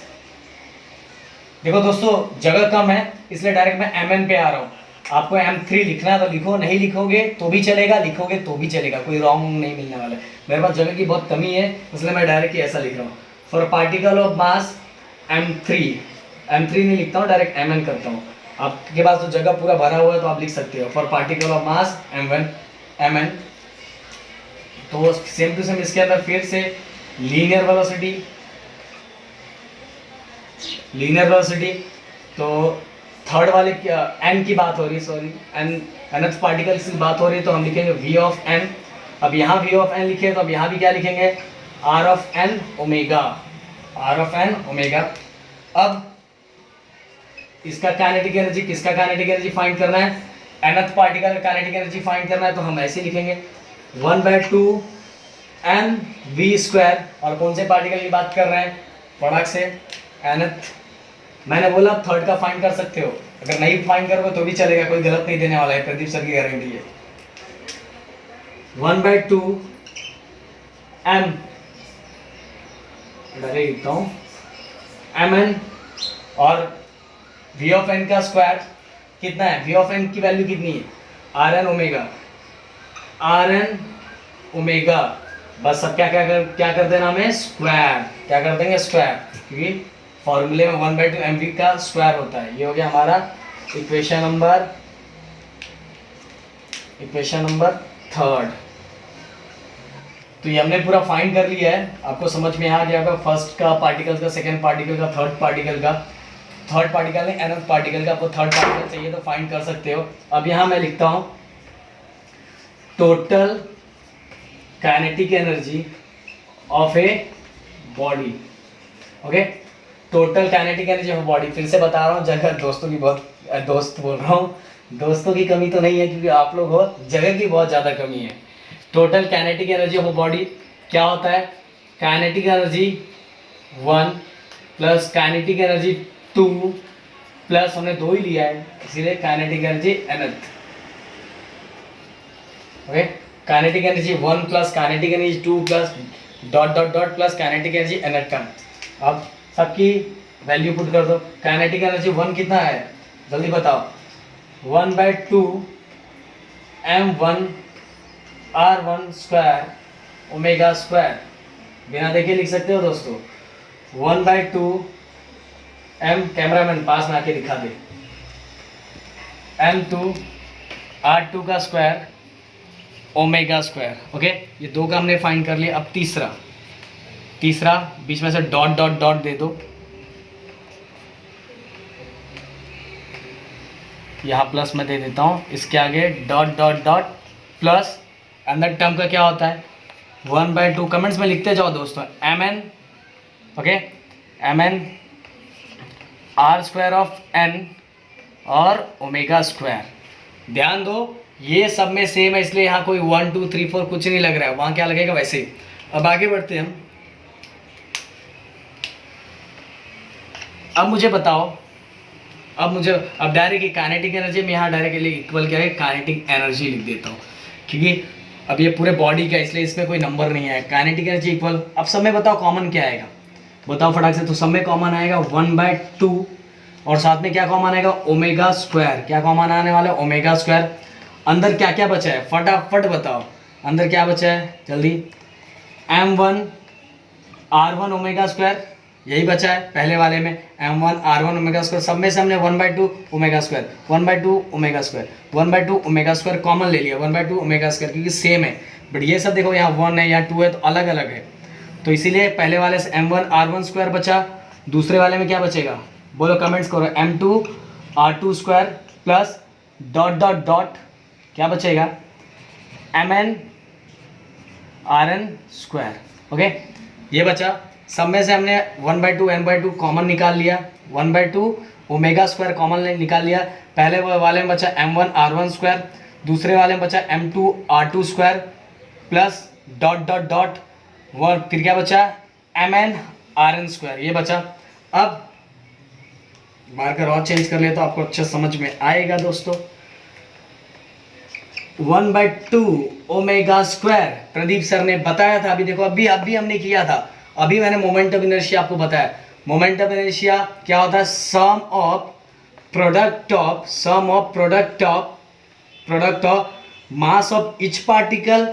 देखो दोस्तों जगह कम है इसलिए डायरेक्ट मैं mn पे आ रहा हूँ। आपको m3 लिखना है तो लिखो, नहीं लिखोगे तो भी चलेगा, लिखोगे तो भी चलेगा, कोई रॉन्ग नहीं मिलने वाला है। मेरे पास जगह की बहुत कमी है इसलिए मैं डायरेक्ट ऐसा लिख रहा हूँ for particle of mass m3। m3 नहीं लिखता हूँ, डायरेक्ट mn करता हूँ। आपके पास तो जगह पूरा भरा हुआ है तो आप लिख सकते हो for particle of mass mn। तो सेम टू सेम इसके अंदर फिर से लीनियर वेलोसिटी, तो थर्ड वाले n की बात हो रही है, सॉरी nth पार्टिकल की बात हो रही है, तो हम लिखेंगे v ऑफ n। अब यहाँ v ऑफ n लिखे तो अब यहाँ भी क्या लिखेंगे r of n omega, r of n omega. अब इसका काइनेटिक एनर्जी, किसका काइनेटिक एनर्जी फाइंड करना है, nth पार्टिकल का काइनेटिक एनर्जी फाइंड करना है, तो हम ऐसे लिखेंगे 1/2 mv²। और कौन से पार्टिकल की बात कर रहे हैं, प्रोडक्ट से nth। मैंने बोला आप थर्ड का फाइंड कर सकते हो, अगर नहीं फाइंड करोगे तो भी चलेगा, कोई गलत नहीं देने वाला है, प्रदीप सर की गारंटी है। 1/2 m डायरेक्ट लिखता हूँ mn, और v ऑफ n का स्क्वायर कितना है, v ऑफ n की वैल्यू कितनी है rn ओमेगा। बस अब क्या कर देना हमें स्क्वायर, क्या कर देंगे स्क्वायर, क्योंकि फॉर्मूले में 1/2 mv का स्क्वायर होता है। ये हो गया हमारा इक्वेशन नंबर थर्ड। तो ये हमने पूरा फाइंड कर लिया है, आपको समझ में आ गया होगा फर्स्ट का पार्टिकल का, सेकंड पार्टिकल का, थर्ड पार्टिकल का, थर्ड पार्टिकल नहीं nth पार्टिकल का। आपको थर्ड पार्टिकल चाहिए तो फाइंड कर सकते हो। अब यहाँ मैं लिखता हूँ total kinetic energy of a body. Okay, total kinetic energy of body. फिर से बता रहा हूँ, जगह दोस्तों की बहुत, दोस्त बोल रहा हूँ, दोस्तों की कमी तो नहीं है क्योंकि आप लोग हो, जगह की बहुत ज़्यादा कमी है। Total kinetic energy of body क्या होता है, kinetic energy 1 plus kinetic energy 2 plus, हमने 2 ही लिया है इसीलिए kinetic energy nth। Okay, kinetic energy 1 plus kinetic energy 2 plus dot dot dot plus kinetic energy nth का। अब सबकी वैल्यू पुट कर दो। काइनेटिक एनर्जी 1 कितना है जल्दी बताओ, 1/2 m1 r1 square omega square. बिना देखे लिख सकते हो दोस्तों, 1/2 m, कैमरामैन पास में आके दिखा दे, m2 r2 का स्क्वायर ओमेगा स्क्वायर। ओके, ये 2 का हमने फाइंड कर लिया। अब तीसरा बीच में से डॉट डॉट डॉट दे दो, यहाँ प्लस में दे देता हूँ, इसके आगे डॉट डॉट डॉट प्लस, अंदर टर्म का क्या होता है 1/2। कमेंट्स में लिखते जाओ दोस्तों, mn। Okay, mn r square of n और ओमेगा स्क्वायर। ध्यान दो ये सब में सेम है इसलिए यहाँ कोई 1 2 3 4 कुछ नहीं लग रहा है, वहाँ क्या लगेगा वैसे ही। अब आगे बढ़ते हैं हम। अब मुझे बताओ, अब डायरेक्ट काइनेटिक एनर्जी में यहाँ डायरेक्ट इक्वल क्या है काइनेटिक एनर्जी लिख देता हूँ, क्योंकि अब ये पूरे बॉडी का इसलिए इसमें कोई नंबर नहीं है। काइनेटिक एनर्जी इक्वल, अब सब में बताओ कॉमन क्या आएगा, बताओ फटाक से। तो सब में कॉमन आएगा 1/2 और साथ में क्या कॉमन आएगा ओमेगा स्क्वायर। क्या कॉमन आने वाला है ओमेगा स्क्वायर। अंदर क्या क्या बचा है फटाफट बताओ, अंदर क्या बचा है जल्दी, m1 r1 ओमेगा स्क्वायर यही बचा है पहले वाले में m1 r1 ओमेगा स्क्वायर, सब में से हमने 1/2 omega square 1/2 omega square 1/2 omega square common ले लिया 1/2 ओमेगा स्क्वायर, क्योंकि सेम है। बट ये सब देखो यहाँ 1 है यहाँ 2 है तो अलग अलग है, तो इसीलिए पहले वाले से m1 r1 स्क्वायर बचा। दूसरे वाले में क्या बचेगा बोलो, कमेंट्स करो। m2 r2 square plus dot dot dot क्या बचेगा mn rn स्क्वायर। ओके, ये बचा। सब में से हमने 1/2 n/2 कॉमन निकाल लिया, 1/2 ओमेगा स्क्वायर कॉमन निकाल लिया। पहले वाले में बचा m1 r1 स्क्वायर, दूसरे वाले में बचा m2 r2 square plus dot dot dot फिर क्या बचा mn rn स्क्वायर, ये बचा। अब मार्कर और चेंज कर ले तो आपको अच्छा समझ में आएगा दोस्तों। 1/2 ओमेगा स्क्वायर प्रदीप सर ने बताया था, अभी देखो अभी हमने किया था, अभी मैंने मोमेंट ऑफ इनर्शिया आपको बताया। मोमेंट ऑफ इनर्शिया क्या होता है, sum of product of mass of each particle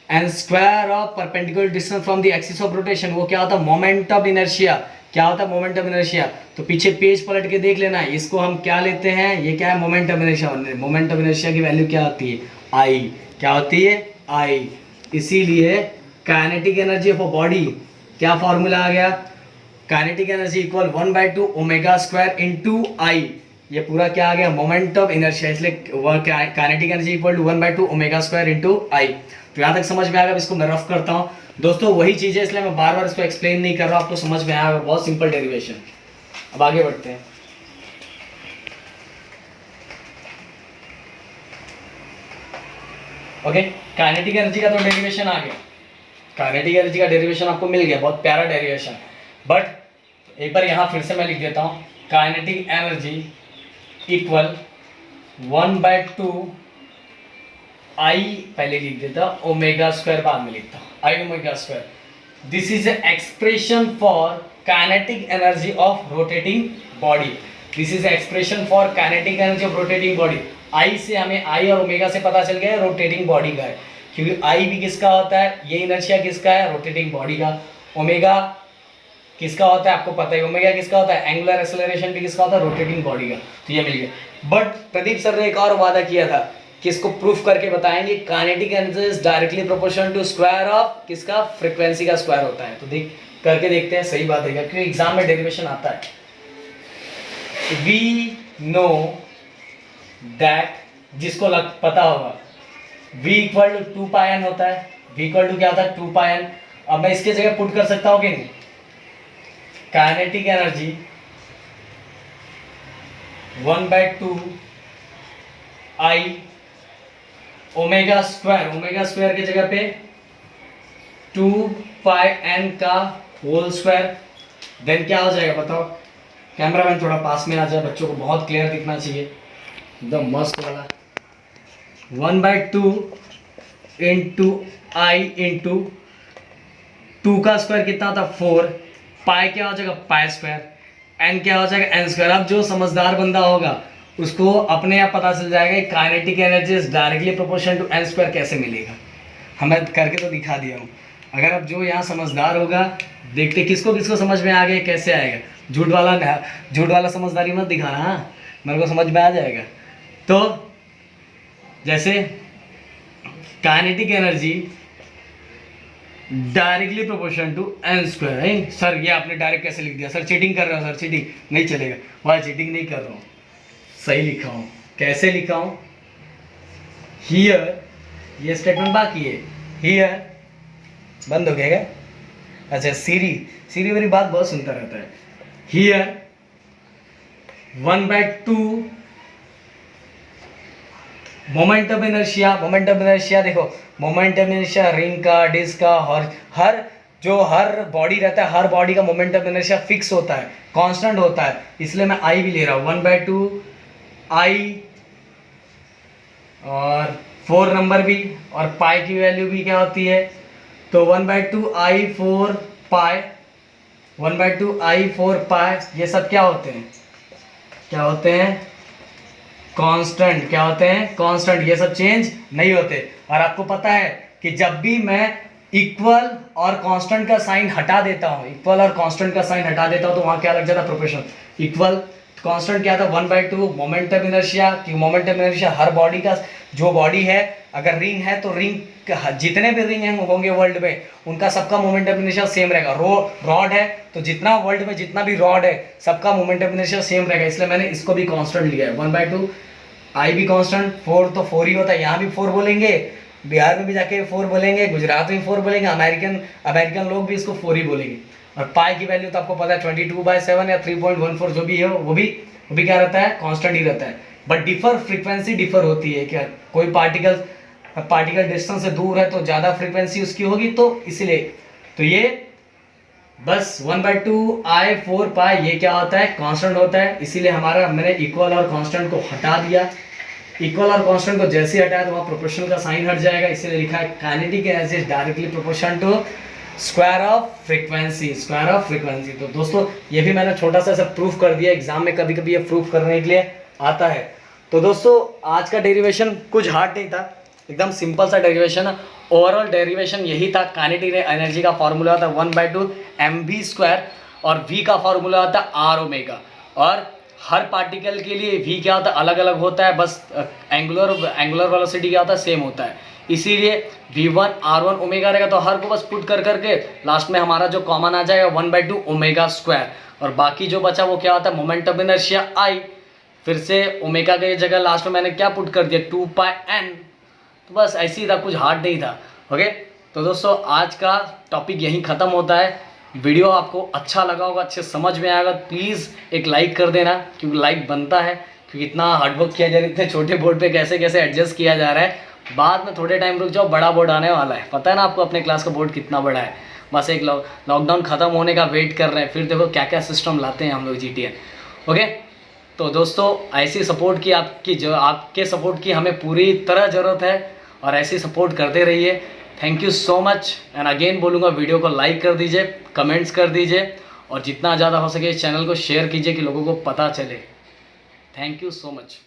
and square of perpendicular distance from the axis of rotation, वो क्या होता है मोमेंट ऑफ इनर्शिया। क्या होता है मोमेंट ऑफ इनर्शिया, तो पीछे पेज पलट के देख लेना है। इसको हम क्या लेते हैं, ये क्या है moment of inertia. Moment of inertia की वैल्यू क्या होती है आई, क्या होती है आई। इसीलिए kinetic energy of a body क्या फॉर्मूला आ गया, kinetic energy equal 1/2 omega square into I. ये पूरा क्या आ गया मोमेंट ऑफ इनर्शिया, इसलिए kinetic energy equal to 1/2 omega square into I. तो यहाँ तक समझ में आएगा। इसको मैं रफ करता हूँ दोस्तों, वही चीज़ है इसलिए मैं बार बार इसको एक्सप्लेन नहीं कर रहा हूँ, आपको समझ में आएगा। बहुत सिंपल डेरिवेशन। अब आगे बढ़ते हैं। ओके, काइनेटिक एनर्जी का तो डेरिवेशन आ गया, काइनेटिक एनर्जी का डेरिवेशन आपको मिल गया, बहुत प्यारा डेरिवेशन। बट एक बार यहाँ फिर से मैं लिख देता हूँ, काइनेटिक एनर्जी इक्वल 1/2 आई, पहले लिख देता ओमेगा स्क्वायर, बाद में लिखता I omega square. This is expression for kinetic energy of rotating body. This is expression for kinetic energy of rotating body. I से हमें, आई और ओमेगा से पता चल गया रोटेटिंग बॉडी का है, क्योंकि आई भी किसका होता है, ये इनर्शिया किसका है रोटेटिंग बॉडी का। ओमेगा किसका होता है आपको पता है, ओमेगा किसका होता है एंगुलर एक्सेलरेशन भी किसका होता है रोटेटिंग बॉडी का। तो ये मिल गया। बट प्रदीप सर ने एक और वादा किया था कि इसको प्रूफ करके बताएंगे, kinetic energy is directly proportional to square of किसका, फ्रीक्वेंसी का स्क्वायर होता है। तो देख करके देखते हैं सही बात है क्या, क्योंकि एग्जाम में डेरिवेशन आता है। वी नो दैट, जिसको पता होगा v इक्वल टू 2πn होता है। v इक्वल टू क्या होता है 2πn। अब मैं इसके जगह पुट कर सकता हूं कि नहीं, काइनेटिक एनर्जी 1/2 आई ओमेगा स्क्वायर की जगह पे 2πn का होल स्क्वायर। देन क्या हो जाएगा बताओ, कैमरामैन थोड़ा पास में आ जाए, बच्चों को बहुत क्लियर दिखना चाहिए, एकदम मस्त वाला। 1/2 इंटू आई इंटू 2 का स्क्वायर कितना होता है 4, पाई क्या हो जाएगा पाई स्क्वायर, एन क्या हो जाएगा एन स्क्वायर। अब जो समझदार बंदा होगा उसको अपने आप पता चल जाएगा kinetic energy is directly proportional to n square कैसे मिलेगा। हमें करके तो दिखा दिया हूँ। अगर अब जो यहाँ समझदार होगा, देखते किसको किसको समझ में आ गया कैसे आएगा। झूठ वाला समझदारी मत दिखाना, हाँ मेरे को समझ में आ जाएगा। तो जैसे kinetic energy directly proportional to n square है। सर ये आपने डायरेक्ट कैसे लिख दिया, सर चीटिंग कर रहे हो, सर चीटिंग नहीं चलेगा। वह चीटिंग नहीं कर रहा हूँ, सही लिखा हूँ। कैसे लिखा हूँ, हियर, ये स्टेटमेंट बाकी है, हियर बंद हो गया क्या? अच्छा सीरी मेरी बात बहुत सुनता रहता है। हियर 1/2 मोमेंट ऑफ इनर्शिया देखो, मोमेंट ऑफ इनर्शिया रिंग का, डिस्क का, हर बॉडी रहता है, हर बॉडी का मोमेंट ऑफ इनर्शिया फिक्स होता है, कांस्टेंट होता है। इसलिए मैं आई भी ले रहा हूँ 1/2 आई और 4 नंबर भी, और पाई की वैल्यू भी क्या होती है, तो 1/2 आई 4 पाई, 1/2 आई 4 पाई, ये सब क्या होते हैं कांस्टेंट। क्या होते हैं कांस्टेंट, ये सब चेंज नहीं होते। और आपको पता है कि जब भी मैं इक्वल और कांस्टेंट का साइन हटा देता हूँ, इक्वल और कांस्टेंट का साइन हटा देता हूँ तो वहाँ क्या लग जाता है प्रोपोर्शन। इक्वल कांस्टेंट क्या था 1/2 मोमेंट ऑफ इनर्शिया, कि moment of inertia her body का, जो बॉडी है अगर रिंग है तो रिंग जितने भी रिंग होंगे वर्ल्ड में उनका सबका मोमेंट ऑफ इनर्शिया सेम रहेगा। रॉड है तो जितना वर्ल्ड में जितना भी रॉड है सबका मोमेंट ऑफ इनर्शिया सेम रहेगा, इसलिए मैंने इसको भी कांस्टेंट लिया है 1/2। आई भी कांस्टेंट, 4 तो 4 ही होता है, यहाँ भी 4 बोलेंगे, बिहार में भी जाके 4 बोलेंगे, गुजरात में 4 बोलेंगे, अमेरिकन लोग भी इसको 4 ही बोलेंगे। और पाई की वैल्यू तो आपको पता है 22/7 या 3.14 जो भी है वो भी क्या रहता है, कांस्टेंट ही रहता है। बट फ्रीक्वेंसी डिफर होती है, क्या कोई पार्टिकल डिस्टेंस से दूर है तो ज़्यादा फ्रीक्वेंसी उसकी होगी, तो इसलिए तो ये बस 1/2 I 4 पाई ये क्या होता है, कांस्टेंट होता है। इसीलिए मैंने इक्वल और कांस्टेंट को हटा दिया। इक्वल और कांस्टेंट को जैसे ही हटाया तो वहाँ प्रोपोर्शनल का साइन हट जाएगा, इसीलिए लिखा है kinetic energy is directly proportional to square of frequency. तो दोस्तों ये भी मैंने छोटा सा प्रूफ कर दिया, एग्जाम में कभी कभी ये प्रूफ करने के लिए आता है। तो दोस्तों आज का डेरिवेशन कुछ हार्ड नहीं था, एकदम सिंपल सा डेरिवेशन। ओवरऑल डेरिवेशन यही था, काइनेटिक एनर्जी का फॉर्मूला था 1/2 mv² और v का फॉर्मूला होता है r ओमेगा। और हर पार्टिकल के लिए v क्या होता है, अलग अलग होता है, बस एंगुलर वेलोसिटी क्या होता है, सेम होता है। इसीलिए v1 r1 ओमेगा रहेगा, तो हर को बस पुट कर करके लास्ट में हमारा जो कॉमन आ जाएगा 1/2 ओमेगा²। और बाकी जो बचा वो क्या होता है, मोमेंट ऑफ इनर्शिया I, फिर से ओमेगा की जगह लास्ट में मैंने क्या पुट कर दिया 2πn। तो बस ऐसे ही था, कुछ हार्ड नहीं था। ओके, तो दोस्तों आज का टॉपिक यहीं ख़त्म होता है। वीडियो आपको अच्छा लगा होगा, अच्छे समझ में आएगा, प्लीज़ एक लाइक कर देना, क्योंकि लाइक बनता है, क्योंकि इतना हार्डवर्क किया जा रहा है, इतने छोटे बोर्ड पे कैसे कैसे एडजस्ट किया जा रहा है। बाद में थोड़े टाइम रुक जाओ, बड़ा बोर्ड आने वाला है, पता है ना आपको अपने क्लास का बोर्ड कितना बड़ा है। बस एक लॉकडाउन ख़त्म होने का वेट कर रहे हैं, फिर देखो क्या क्या सिस्टम लाते हैं हम लोग GTN। ओके, तो दोस्तों ऐसी सपोर्ट की आपके सपोर्ट की हमें पूरी तरह ज़रूरत है, और ऐसे सपोर्ट करते रहिए। Thank you so much. And again बोलूँगा, वीडियो को लाइक कर दीजिए, कमेंट्स कर दीजिए, और जितना ज़्यादा हो सके इस चैनल को शेयर कीजिए कि लोगों को पता चले। Thank you so much.